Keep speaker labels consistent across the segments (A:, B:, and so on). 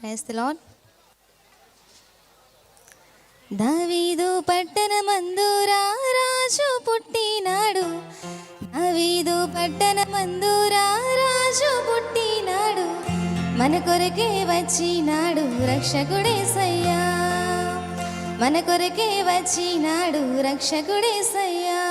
A: Praise the lord. దావీదు పట్టణమందు రాజు పుట్టినాడు, దావీదు పట్టణమందు రాజు పుట్టినాడు, మన కొరకే వచ్చినాడు రక్షకుడేసయ్యా, మన కొరకే వచ్చినాడు రక్షకుడేసయ్యా.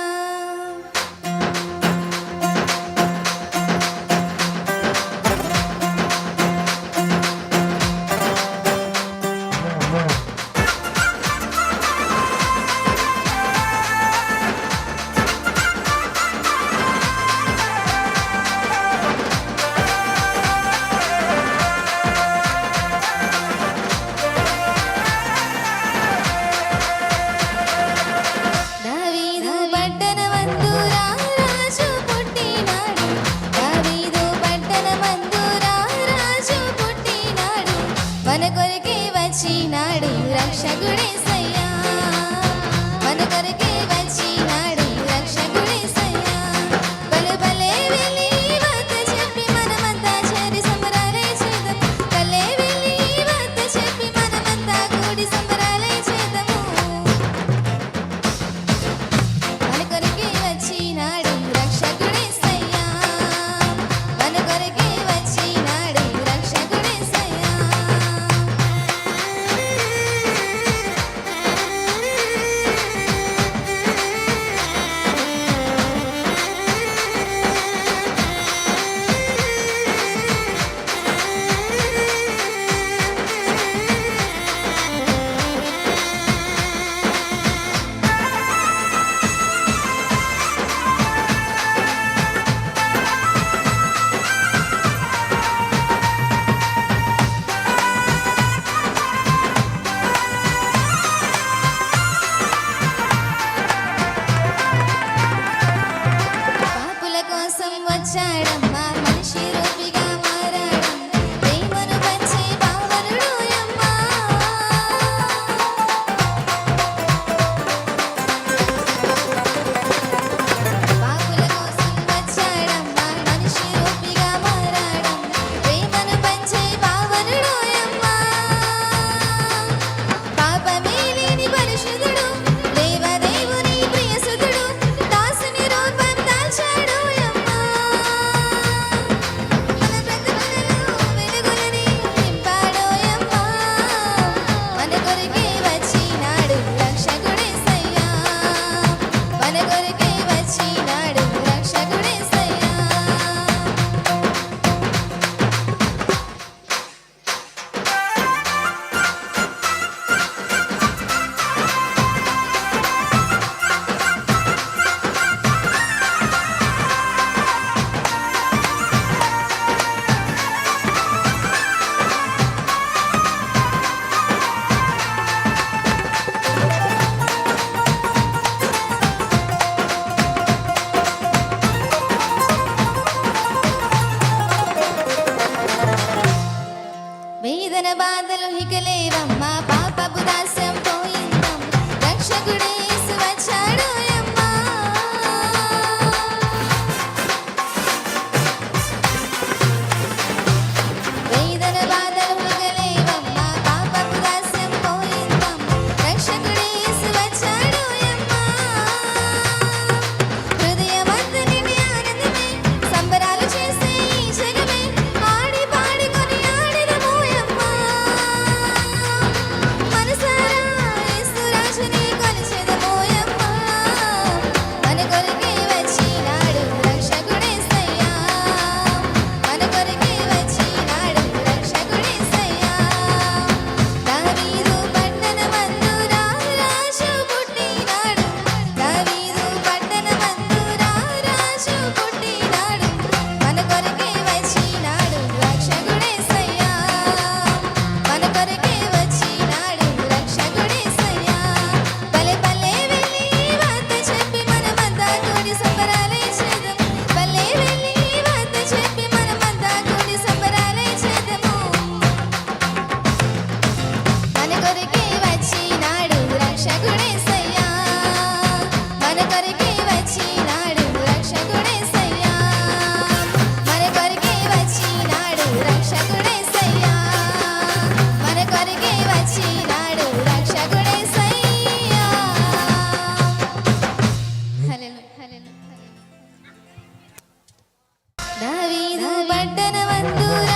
A: మన కొరకే వచ్చినాడు రక్షకుడేసయ్యా, మన కొరకే వచ్చినాడు రక్షకుడేసయ్యా. బలు బలే వెళ్ళి వార్త చెప్పి మనమంతా చేరి సంబరాలే చేద్దాం, బలే వెళ్ళి వార్త చెప్పి మనమంతా కూడి సంబరాలే చేద్దాము. మన కొరకే వచ్చినాడు రక్షకుడేసయ్యా, మన కొరకే వచ్చినాడు రక్షకుడేసయ్యా. వచ్చాడమ్మా మనిషి రూపిగా మారాడం, ప్రేమను పంచే పావనుడు యమ్మా. పాపుల కోసం వచ్చాడమ్మా మనిషి రూపిగా మారాడం, ప్రేమను పంచే పావనుడు యమ్మా. పాపమే లేని పరిశుద్ధుడు, దేవదేవుని ప్రియసుతుడు, దాసుని రూపం దాల్చాడు. వేదన బాధలు ఇక లేవమ్మా, పాపపు దాస్యం పోయిందం, రక్షకుడే యేసు వచ్చాడు యమ్మా. వేదన బాధలు ఇక లేవమ్మా, పాపపు దాస్యం పోయిందం, రక్షకుడే యేసు వచ్చాడు యమ్మా. హృదయమంతా నిండి ఆనందమే, సంబరాలు చేసే ఈ జగమే, ఆడి పాడుకొని ఆడెదము యమ్మా. మనసారా దావీదు పట్టణమందు